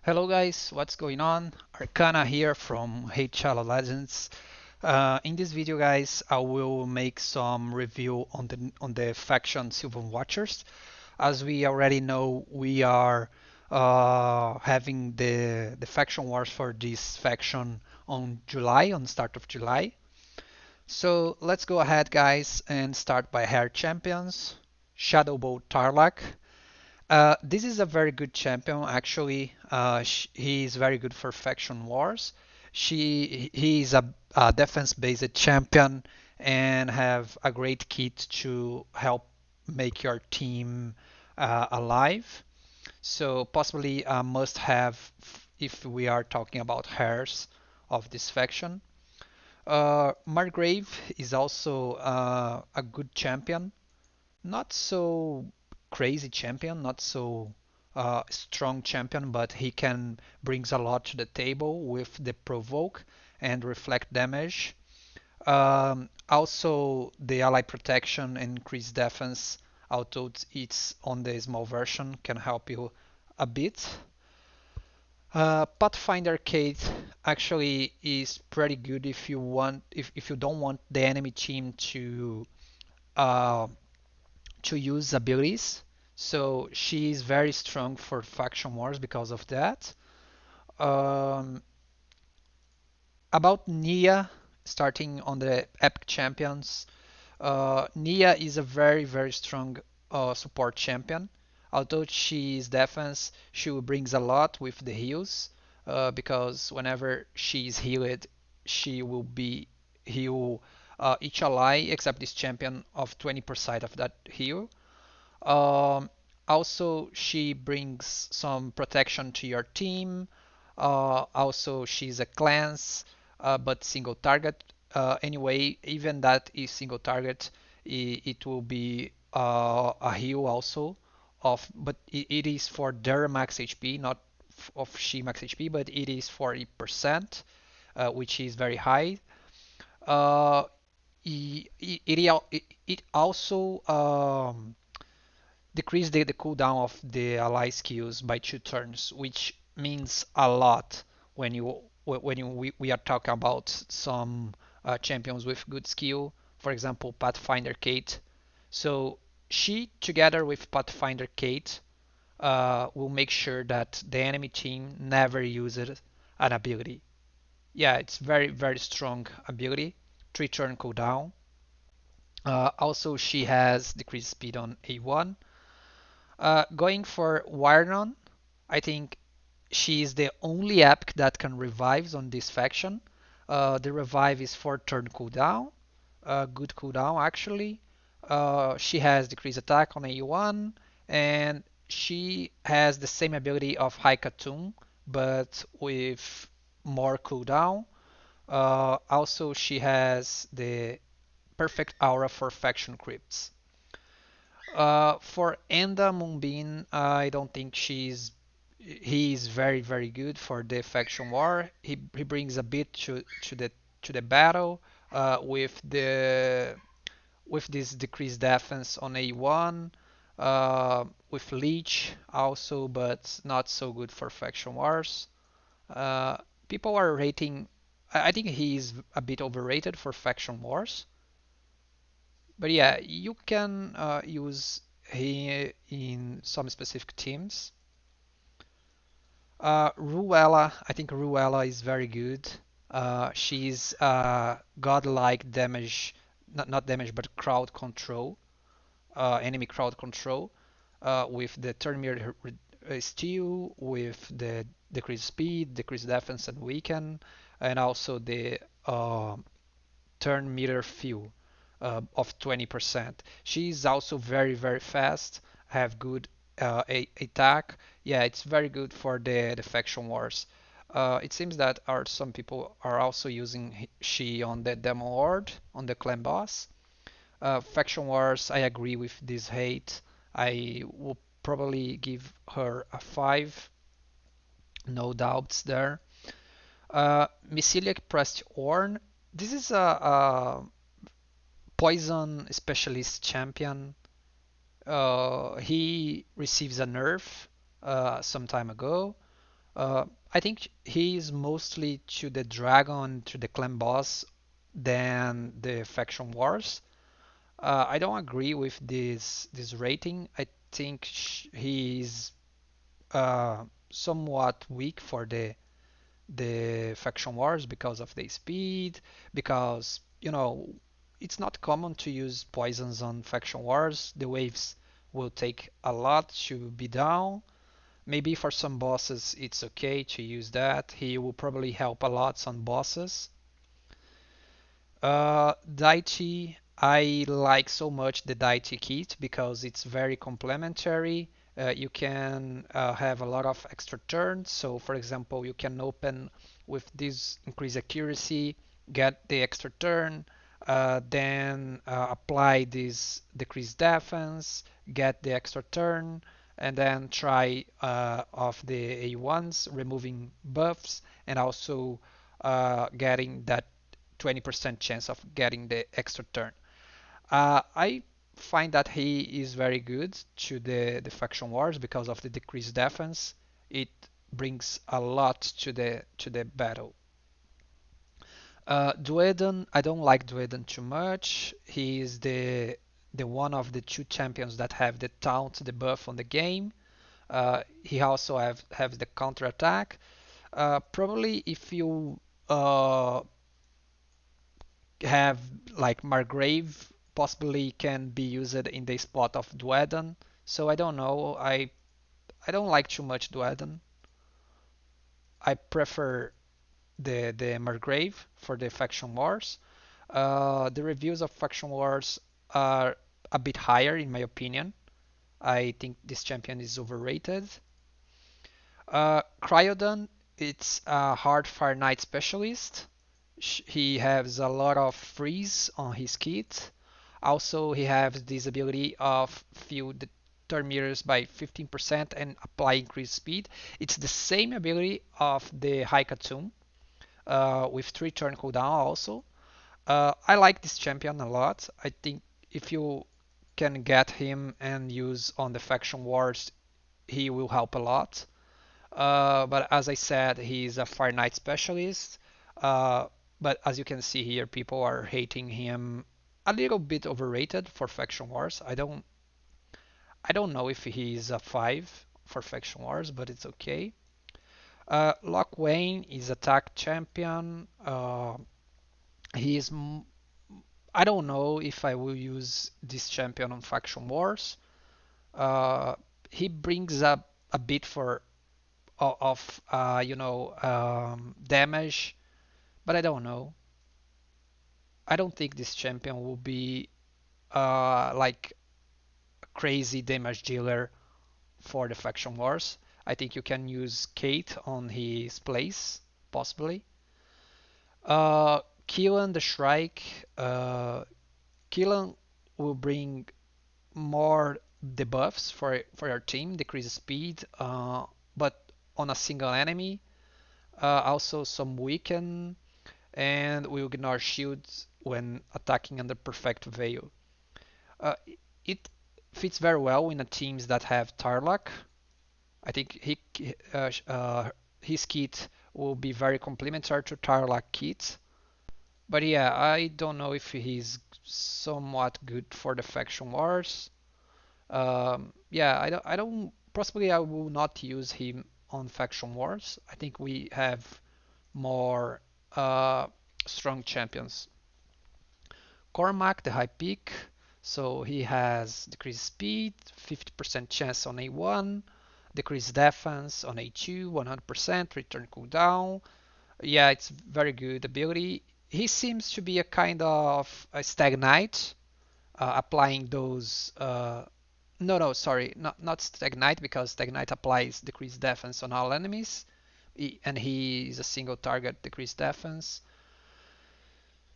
Hello guys, what's going on? Arcana here from Hate Shallow Legends. In this video guys, I will make some review on the faction Sylvan Watchers. As we already know, we are having the faction wars for this faction on July, on start of July. So let's go ahead guys and start by Hair Champions. Shadowbow Tarlac. This is a very good champion, actually. He is very good for faction wars. He is a defense-based champion and have a great kit to help make your team alive. So possibly a must-have if we are talking about hairs of this faction. Margrave is also a good champion, not so crazy champion, not so strong champion, but he can brings a lot to the table with the provoke and reflect damage. Also, the ally protection and increased defense, although it's on the small version, can help you a bit. Pathfinder Kate actually is pretty good if you don't want the enemy team uh, to use abilities. So she is very strong for faction wars because of that. Um, about Nia, starting on the Epic Champions, Nia is a very strong support champion. Although she is defense, she brings a lot with the heals because whenever she is healed, she will be heal each ally except this champion of 20% of that heal. Um, Also, she brings some protection to your team. Also, she's a cleanse, but single target. Anyway, even that is single target, it will be a heal also but it is for their max HP, not of she max HP, but it is 40%, which is very high. Uh, it also decrease the cooldown of the ally skills by 2 turns, which means a lot when we are talking about some champions with good skill. For example, Pathfinder Kate. So she, together with Pathfinder Kate, will make sure that the enemy team never uses an ability. Yeah, it's very strong ability. 3 turn cooldown. Also, she has decreased speed on A1. Going for Warnon, I think she is the only app that can revive on this faction. The revive is 4 turn cooldown, good cooldown actually. She has decreased attack on AU1, and she has the same ability of High Katun, but with more cooldown. Also, she has the perfect aura for faction crypts. For Enda Moonbeam, I don't think he is very good for the faction war. He brings a bit to the battle with this decreased defense on A1, with Leech also, but not so good for faction wars. Uh, People are rating. I think he is a bit overrated for faction wars. But yeah, you can use he in some specific teams. Ruella, I think Ruella is very good. She's godlike damage, not damage, but crowd control, enemy crowd control, with the turn mirror steal, with the decreased speed, decreased defense and weaken, and also the turn meter fuel of 20%. She's also very fast, have good attack. Yeah, it's very good for the faction wars. It seems that some people are also using she on the demo lord, on the clan boss. Faction wars, I agree with this hate. I will probably give her a 5, no doubts there. Mycelic Pressed Orn, this is a poison specialist champion. He receives a nerf some time ago. Uh, I think he is mostly to the dragon, to the clan boss, than the faction wars. I don't agree with this rating. I think he is somewhat weak for the faction wars because of the speed, because it's not common to use poisons on faction wars. The waves will take a lot to be down. Maybe for some bosses it's okay to use that. He will probably help a lot on bosses. Daichi, I like so much the Daichi kit because it's very complementary. You can have a lot of extra turns. So, for example, you can open with this increased accuracy, get the extra turn, then apply this decreased defense, get the extra turn, and then try off the A1s, removing buffs, and also getting that 20% chance of getting the extra turn. I find that he is very good to the faction wars because of the decreased defense. It brings a lot to the battle. Duedan, I don't like Duedan too much. He is the one of the two champions that have the taunt, the buff on the game. He also has the counter attack. Probably if you have like Margrave possibly can be used in the spot of Dweden. So I don't know. I don't like too much Dweden. I prefer the Margrave for the faction wars. The reviews of faction wars are a bit higher in my opinion. I think this champion is overrated. Cryodon, it's a hard fire knight specialist. He has a lot of freeze on his kit. Also, he has this ability of fill the turn meters by 15% and apply increased speed. It's the same ability of the Haikatsum with 3 turn cooldown also. I like this champion a lot. I think if you can get him and use on the faction wars, he will help a lot. But as I said, he's a Fire Knight specialist. Uh, but as you can see here, people are hating him a little bit overrated for Faction Wars. I don't know if he's a 5 for Faction Wars, but it's okay. Locke Wayne is attack champion. He's I don't know if I will use this champion on Faction Wars. Uh, he brings up a bit of damage, but I don't know. I don't think this champion will be like a crazy damage dealer for the faction wars. I think you can use Kate on his place, possibly. Keelan the Shrike. Keelan will bring more debuffs for your team, decrease speed, but on a single enemy. Also some weaken and will ignore shields when attacking under Perfect Veil. Uh, it fits very well in the teams that have Tarlac. I think his kit will be very complementary to Tarlac kit. But yeah, I don't know if he's somewhat good for the faction wars. Yeah, I don't. Possibly, I will not use him on faction wars. I think we have more uh, strong champions. Cormac, the high peak, so he has decreased speed, 50% chance on A1, decreased defense on A2, 100% return cooldown. Yeah, it's very good ability. He seems to be a kind of a stagnite, applying those. No, no, sorry, not stagnite because stagnite applies decreased defense on all enemies, and he is a single target decreased defense.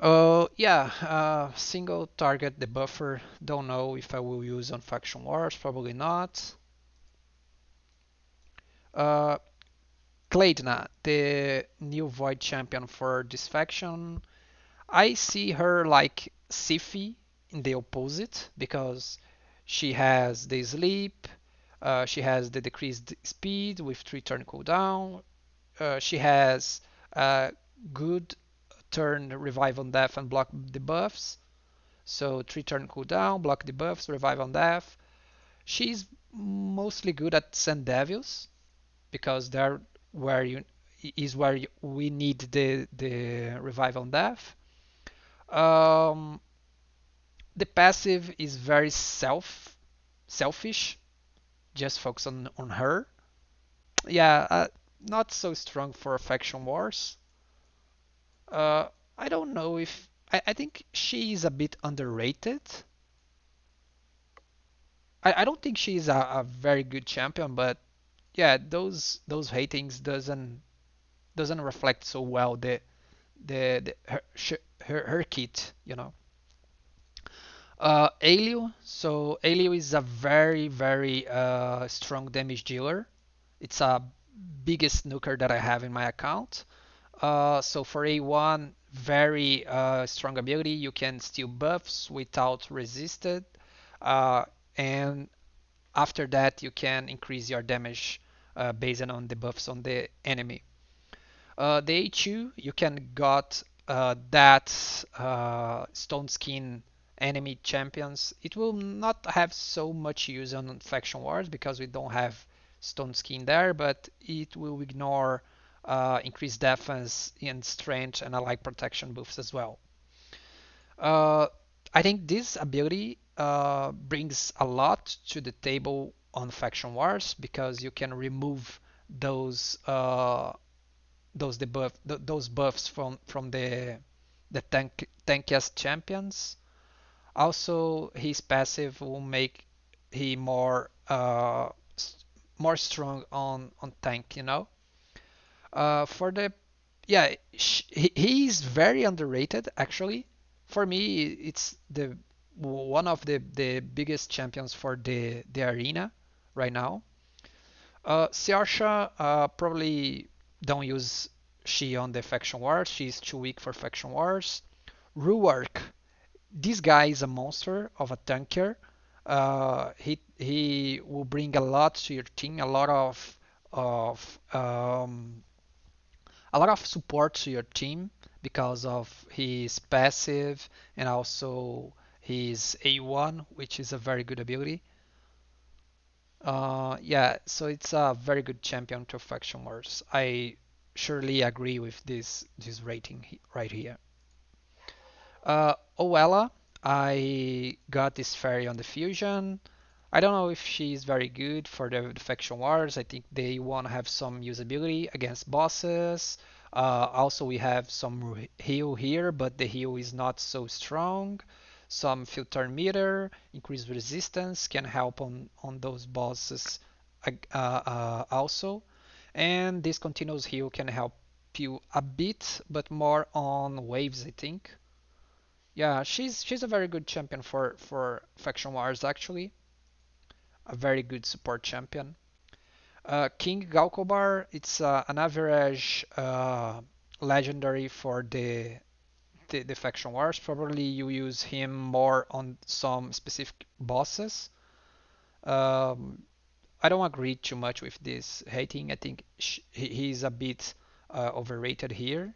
Yeah, single target the buffer. Don't know if I will use on faction wars. Probably not. Uh, Claydna, the new void champion for this faction. I see her like Siphi in the opposite because she has the sleep. She has the decreased speed with 3 turn cooldown. She has good turn revive on death and block debuffs. So 3 turn cooldown, block debuffs, revive on death. She's mostly good at Sand Devils because they're where you where we need the revive on death. Um, the passive is very selfish, just focus on her. Yeah, not so strong for faction wars. I don't know if I think she is a bit underrated. I don't think she's a very good champion, but yeah, those ratings doesn't reflect so well the her kit, you know. Alio. So Alio is a very strong damage dealer. It's a biggest nuker that I have in my account. So for A1, very strong ability. You can steal buffs without resisted, uh, and after that you can increase your damage based on the buffs on the enemy. The A2, you can got that Stone Skin enemy champions. It will not have so much use on Faction Wars because we don't have Stone Skin there, but it will ignore increased defense and strength and allied protection buffs as well. Uh, I think this ability brings a lot to the table on Faction Wars because you can remove those buffs from the tankiest champions. Also, his passive will make he more strong on tank. You know, for the yeah, he is very underrated actually. For me, it's the one of the biggest champions for the arena right now. Siarsha probably don't use she on the faction wars. She's too weak for faction wars. Ruark, this guy is a monster of a tanker. He will bring a lot to your team, of a lot of support to your team because of his passive and also his A1, which is a very good ability. Yeah, so it's a very good champion to faction wars. I surely agree with this rating right here. Oella, I got this fairy on the fusion. I don't know if she's very good for the faction wars. I think they want to have some usability against bosses. Also, we have some heal here, but the heal is not so strong. Some filter meter, increased resistance can help on those bosses also. And this continuous heal can help you a bit, but more on waves, I think. Yeah, she's a very good champion for faction wars actually. A very good support champion. King Galkobar, it's an average legendary for the faction wars. Probably you use him more on some specific bosses. Um, I don't agree too much with this hating. I think he's a bit overrated here.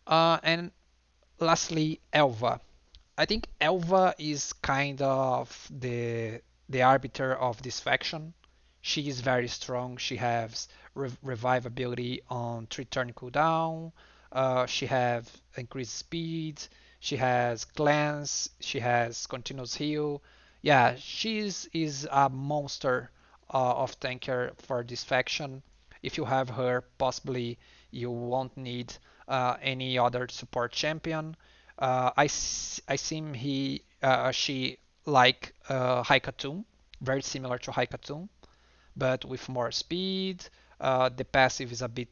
And lastly, Elva. I think Elva is kind of the arbiter of this faction. She is very strong. She has revive ability on 3 turn cooldown. She has increased speed. She has glance. She has continuous heal. Yeah, she is a monster of tanker for this faction. If you have her, possibly you won't need any other support champion. I seem she like Haikatum, very similar to Haikatum, but with more speed. The passive is a bit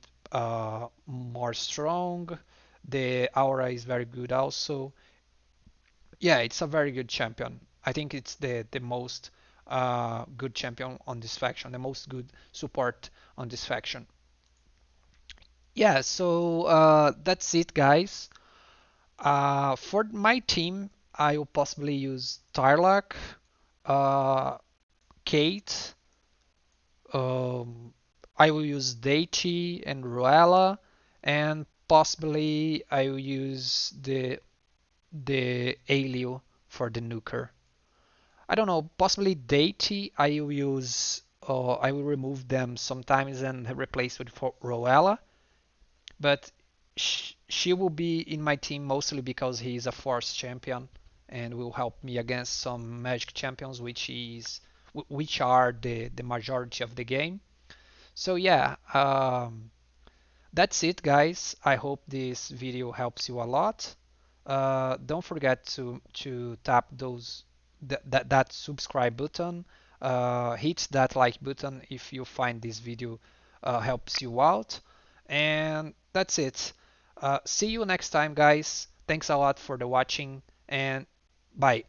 more strong. The aura is very good also. Yeah, it's a very good champion. I think it's the most good champion on this faction, the most good support on this faction. Yeah, so that's it, guys. For my team, I will possibly use Tarlac, uh, Kate. Um, I will use Daichi and Ruella, and possibly I will use the Alio for the nuker. I don't know, possibly Daichi I will use. I will remove them sometimes and replace with Ruella, but she will be in my team mostly because he is a force champion and will help me against some magic champions, which are the majority of the game. So yeah, that's it, guys. I hope this video helps you a lot. Don't forget to tap that subscribe button. Hit that like button if you find this video helps you out. And that's it. See you next time, guys. Thanks a lot for the watching, and bye.